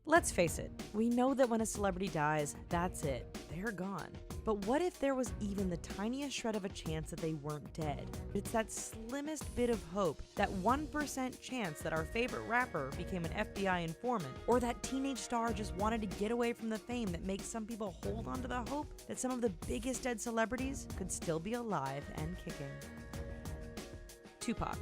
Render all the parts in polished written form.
Let's face it, we know that when a celebrity dies, that's it, they're gone. But what if there was even the tiniest shred of a chance that they weren't dead? It's that slimmest bit of hope, that 1% chance that our favorite rapper became an FBI informant, or that teenage star just wanted to get away from the fame that makes some people hold on to the hope that some of the biggest dead celebrities could still be alive and kicking. Tupac.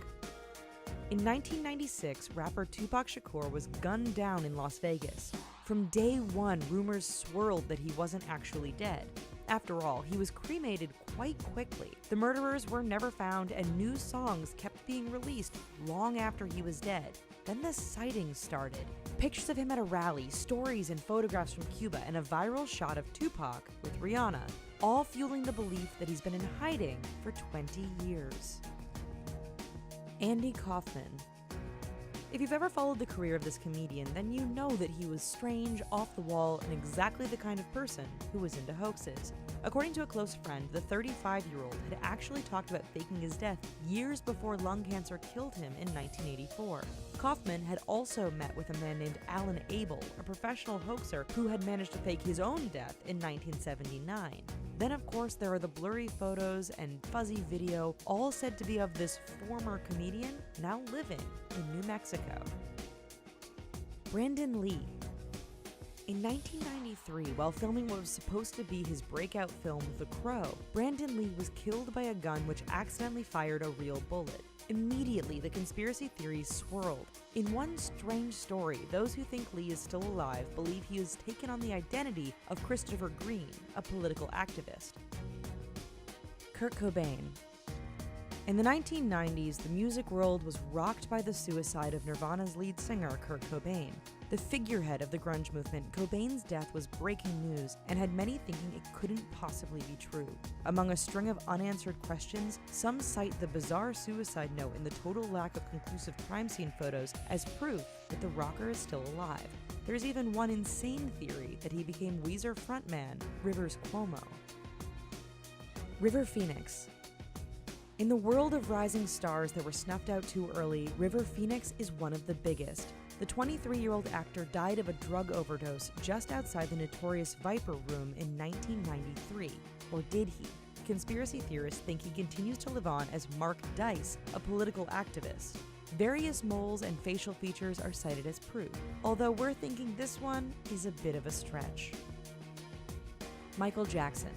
In 1996, rapper Tupac Shakur was gunned down in Las Vegas. From day one, rumors swirled that he wasn't actually dead. After all, he was cremated quite quickly. The murderers were never found, and new songs kept being released long after he was dead. Then the sightings started. Pictures of him at a rally, stories and photographs from Cuba, and a viral shot of Tupac with Rihanna, all fueling the belief that he's been in hiding for 20 years. Andy Kaufman. If you've ever followed the career of this comedian, then you know that he was strange, off the wall, and exactly the kind of person who was into hoaxes. According to a close friend, the 35-year-old had actually talked about faking his death years before lung cancer killed him in 1984. Kaufman had also met with a man named Alan Abel, a professional hoaxer who had managed to fake his own death in 1979. Then, of course, there are the blurry photos and fuzzy video, all said to be of this former comedian now living in New Mexico. Brandon Lee. In 1993, while filming what was supposed to be his breakout film, The Crow, Brandon Lee was killed by a gun which accidentally fired a real bullet. Immediately, the conspiracy theories swirled. In one strange story, those who think Lee is still alive believe he has taken on the identity of Christopher Green, a political activist. Kurt Cobain. In the 1990s, the music world was rocked by the suicide of Nirvana's lead singer, Kurt Cobain. The figurehead of the grunge movement, Cobain's death was breaking news and had many thinking it couldn't possibly be true. Among a string of unanswered questions, some cite the bizarre suicide note and the total lack of conclusive crime scene photos as proof that the rocker is still alive. There's even one insane theory that he became Weezer frontman Rivers Cuomo. River Phoenix. In the world of rising stars that were snuffed out too early, River Phoenix is one of the biggest. The 23-year-old actor died of a drug overdose just outside the notorious Viper Room in 1993. Or did he? Conspiracy theorists think he continues to live on as Mark Dice, a political activist. Various moles and facial features are cited as proof, although we're thinking this one is a bit of a stretch. Michael Jackson.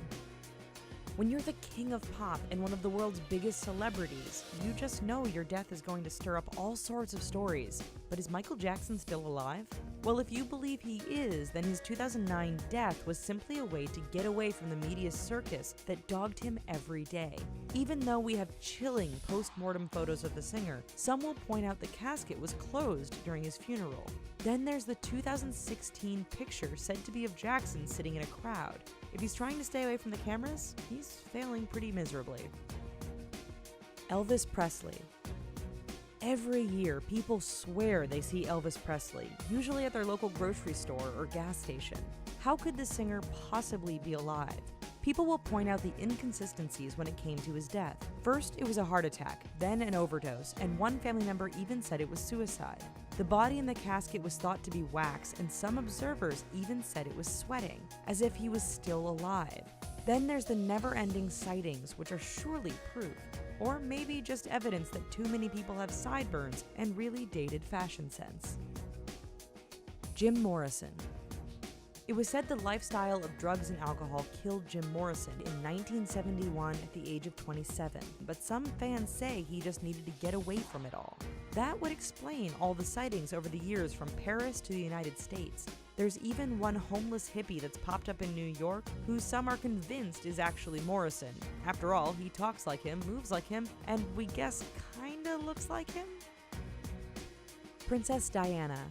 When you're the king of pop and one of the world's biggest celebrities, you just know your death is going to stir up all sorts of stories. But is Michael Jackson still alive? Well, if you believe he is, then his 2009 death was simply a way to get away from the media circus that dogged him every day. Even though we have chilling post-mortem photos of the singer, some will point out the casket was closed during his funeral. Then there's the 2016 picture said to be of Jackson sitting in a crowd. If he's trying to stay away from the cameras, he's failing pretty miserably. Elvis Presley. Every year, people swear they see Elvis Presley, usually at their local grocery store or gas station. How could the singer possibly be alive? People will point out the inconsistencies when it came to his death. First, it was a heart attack, then an overdose, and one family member even said it was suicide. The body in the casket was thought to be wax, and some observers even said it was sweating, as if he was still alive. Then there's the never-ending sightings, which are surely proof, or maybe just evidence that too many people have sideburns and really dated fashion sense. Jim Morrison. It was said the lifestyle of drugs and alcohol killed Jim Morrison in 1971 at the age of 27, but some fans say he just needed to get away from it all. That would explain all the sightings over the years from Paris to the United States. There's even one homeless hippie that's popped up in New York who some are convinced is actually Morrison. After all, he talks like him, moves like him, and we guess kinda looks like him? Princess Diana.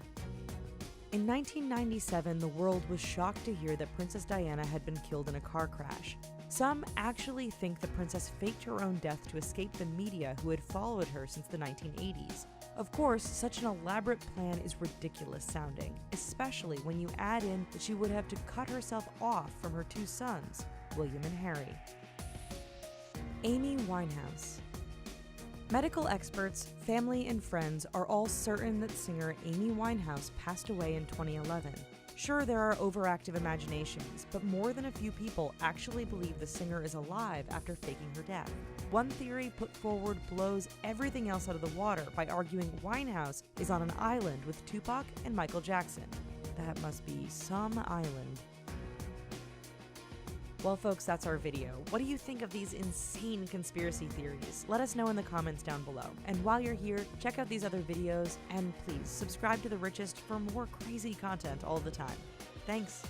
In 1997, the world was shocked to hear that Princess Diana had been killed in a car crash. Some actually think the princess faked her own death to escape the media who had followed her since the 1980s. Of course, such an elaborate plan is ridiculous sounding, especially when you add in that she would have to cut herself off from her two sons, William and Harry. Amy Winehouse. Medical experts, family, and friends are all certain that singer Amy Winehouse passed away in 2011. Sure, there are overactive imaginations, but more than a few people actually believe the singer is alive after faking her death. One theory put forward blows everything else out of the water by arguing Winehouse is on an island with Tupac and Michael Jackson. That must be some island. Well, folks, that's our video. What do you think of these insane conspiracy theories? Let us know in the comments down below. And while you're here, check out these other videos, and please subscribe to The Richest for more crazy content all the time. Thanks.